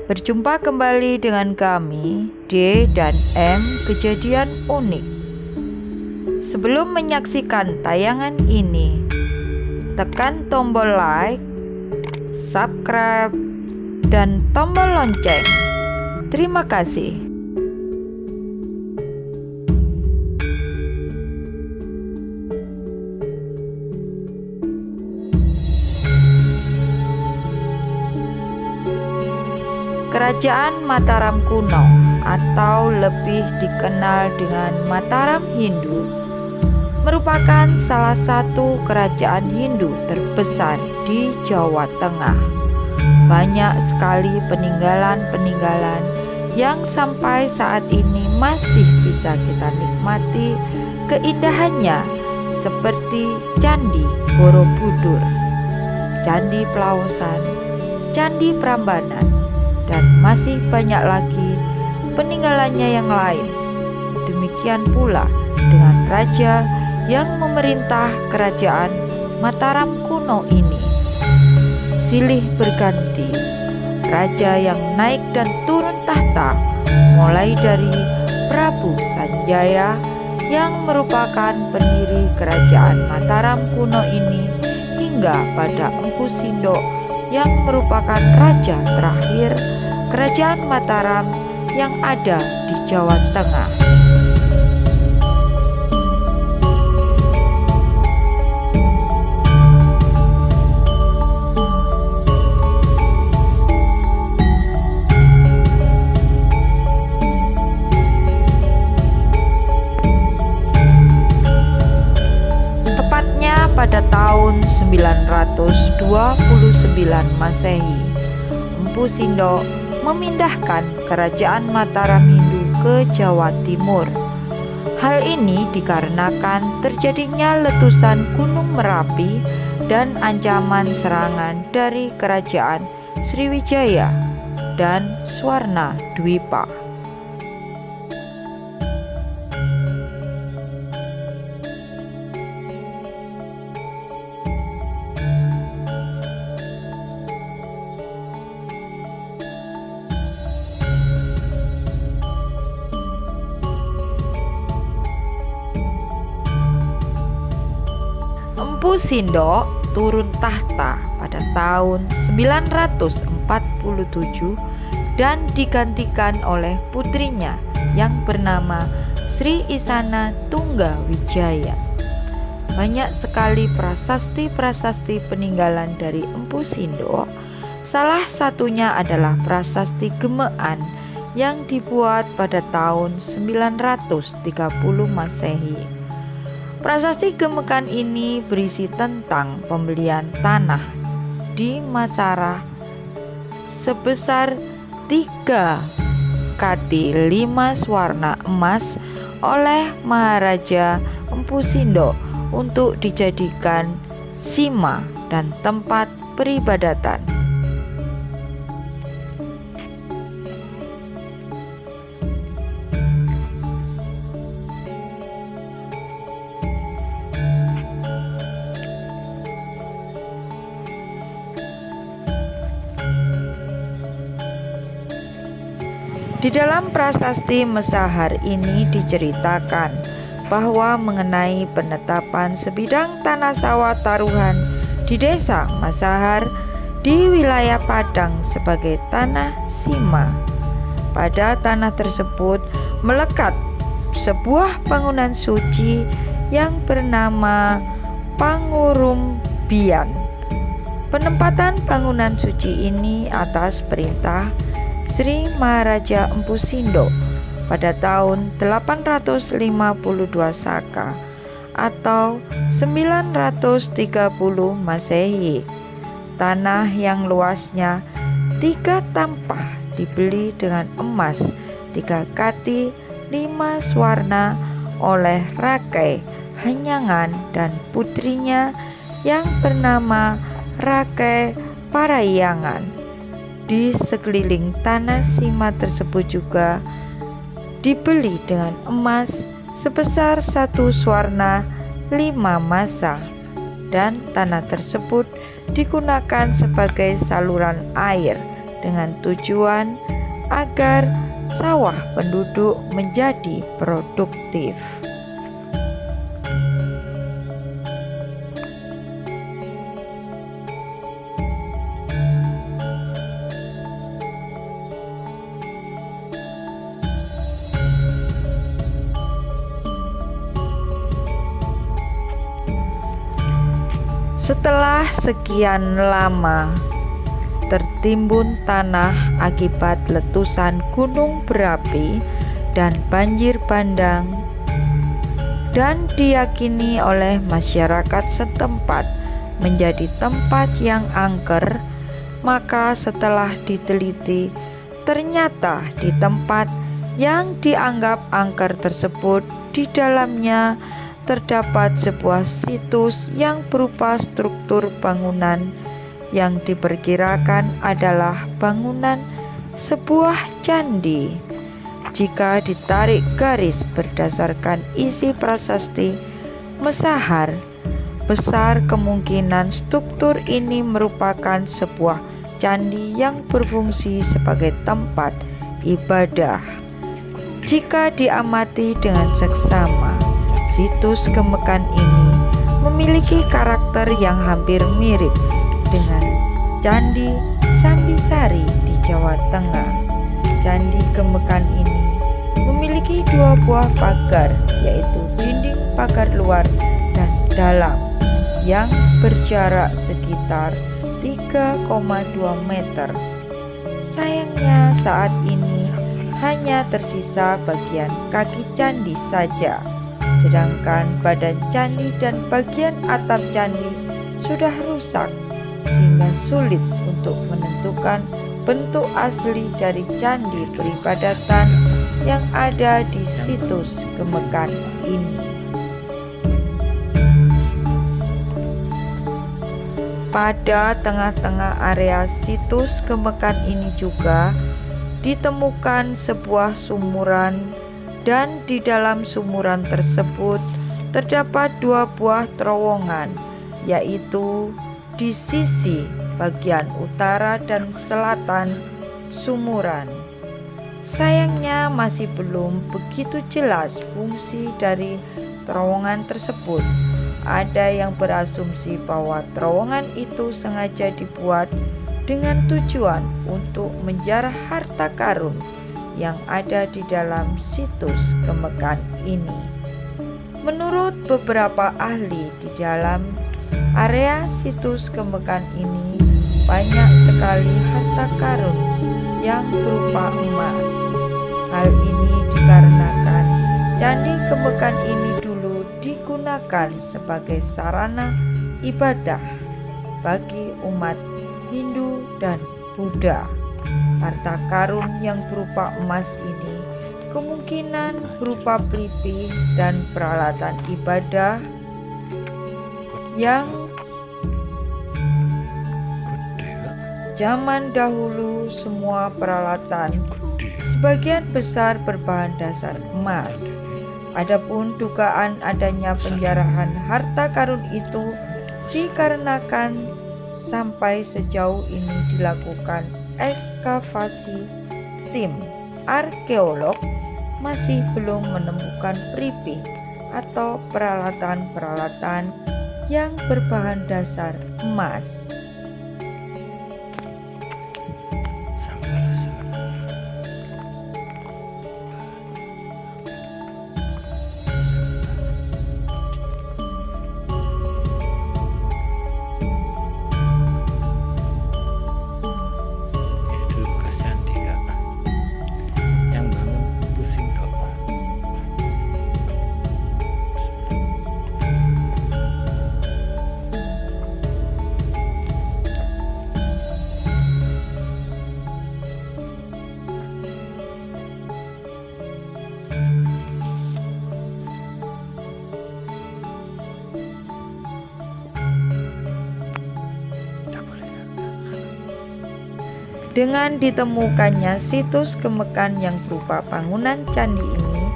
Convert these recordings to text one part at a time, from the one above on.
Berjumpa kembali dengan kami, D dan M Kejadian Unik. Sebelum menyaksikan tayangan ini, tekan tombol like, subscribe, dan tombol lonceng. Terima kasih. Kerajaan Mataram kuno atau lebih dikenal dengan Mataram Hindu merupakan salah satu kerajaan Hindu terbesar di Jawa Tengah. Banyak sekali peninggalan-peninggalan yang sampai saat ini masih bisa kita nikmati keindahannya, seperti Candi Borobudur, Candi Pelausan, Candi Prambanan, dan masih banyak lagi peninggalannya yang lain. Demikian pula dengan raja yang memerintah kerajaan Mataram kuno ini. Silih berganti raja yang naik dan turun tahta, mulai dari Prabu Sanjaya yang merupakan pendiri kerajaan Mataram kuno ini, hingga pada Empu Sindok yang merupakan raja terakhir kerajaan Mataram yang ada di Jawa Tengah. Tepatnya pada tahun 929 Masehi, Empu Sindok memindahkan kerajaan Mataram Hindu ke Jawa Timur. Hal ini dikarenakan terjadinya letusan Gunung Merapi dan ancaman serangan dari kerajaan Sriwijaya dan Swarna Dwipa. Empu Sindok turun tahta pada tahun 947 dan digantikan oleh putrinya yang bernama Sri Isana Tunggawijaya. Banyak sekali prasasti-prasasti peninggalan dari Empu Sindok. Salah satunya adalah prasasti Gemekan yang dibuat pada tahun 930 Masehi. Prasasti Gemekan ini berisi tentang pembelian tanah di Masarah sebesar 3 kati 5 swarna emas oleh Maharaja Empu Sindok untuk dijadikan sima dan tempat peribadatan. Di dalam prasasti Mesahar ini diceritakan bahwa mengenai penetapan sebidang tanah sawah taruhan di desa Mesahar di wilayah Padang sebagai tanah sima. Pada tanah tersebut melekat sebuah bangunan suci yang bernama Pangurumbian. Penempatan bangunan suci ini atas perintah Sri Maharaja Empu Sindok pada tahun 852 Saka atau 930 Masehi. Tanah yang luasnya 3 tampah dibeli dengan emas 3 kati 5 swarna oleh Rakai Hanyangan dan putrinya yang bernama Rakai Parahyangan. Di sekeliling tanah sima tersebut juga dibeli dengan emas sebesar 1 swarna 5 masa, dan tanah tersebut digunakan sebagai saluran air dengan tujuan agar sawah penduduk menjadi produktif. Setelah sekian lama tertimbun tanah akibat letusan gunung berapi dan banjir bandang, dan diyakini oleh masyarakat setempat menjadi tempat yang angker, maka setelah diteliti ternyata di tempat yang dianggap angker tersebut di dalamnya terdapat sebuah situs yang berupa struktur bangunan yang diperkirakan adalah bangunan sebuah candi. Jika ditarik garis berdasarkan isi prasasti Mesahar, besar kemungkinan struktur ini merupakan sebuah candi yang berfungsi sebagai tempat ibadah. Jika diamati dengan seksama, situs Gemekan ini memiliki karakter yang hampir mirip dengan Candi Sambisari di Jawa Tengah. Candi Gemekan ini memiliki dua buah pagar, yaitu dinding pagar luar dan dalam, yang berjarak sekitar 3,2 meter. Sayangnya saat ini hanya tersisa bagian kaki candi saja, sedangkan badan candi dan bagian atap candi sudah rusak, sehingga sulit untuk menentukan bentuk asli dari candi peribadatan yang ada di situs Gemekan ini. Pada tengah-tengah area situs Gemekan ini juga ditemukan sebuah sumuran, dan di dalam sumuran tersebut terdapat dua buah terowongan, yaitu di sisi bagian utara dan selatan sumuran. Sayangnya masih belum begitu jelas fungsi dari terowongan tersebut. Ada yang berasumsi bahwa terowongan itu sengaja dibuat dengan tujuan untuk menjarah harta karun yang ada di dalam situs Gemekan ini. Menurut beberapa ahli, di dalam area situs Gemekan ini banyak sekali harta karun yang berupa emas. Hal ini dikarenakan Candi Gemekan ini dulu digunakan sebagai sarana ibadah bagi umat Hindu dan Buddha. Harta karun yang berupa emas ini kemungkinan berupa pelipih dan peralatan ibadah yang zaman dahulu semua peralatan sebagian besar berbahan dasar emas. Adapun dugaan adanya penjarahan harta karun itu dikarenakan sampai sejauh ini dilakukan ekskavasi, tim arkeolog masih belum menemukan pelipih atau peralatan-peralatan yang berbahan dasar emas. Dengan ditemukannya situs Gemekan yang berupa bangunan candi ini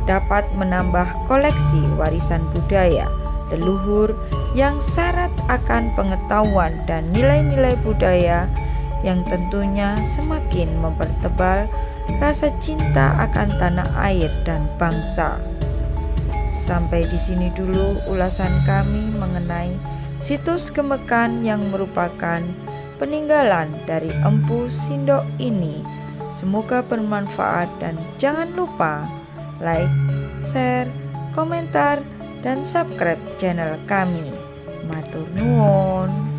dapat menambah koleksi warisan budaya leluhur yang syarat akan pengetahuan dan nilai-nilai budaya yang tentunya semakin mempertebal rasa cinta akan tanah air dan bangsa. Sampai di sini dulu ulasan kami mengenai situs Gemekan yang merupakan peninggalan dari Empu Sindok ini. Semoga bermanfaat dan jangan lupa like, share, komentar, dan subscribe channel kami. Matur nuwun.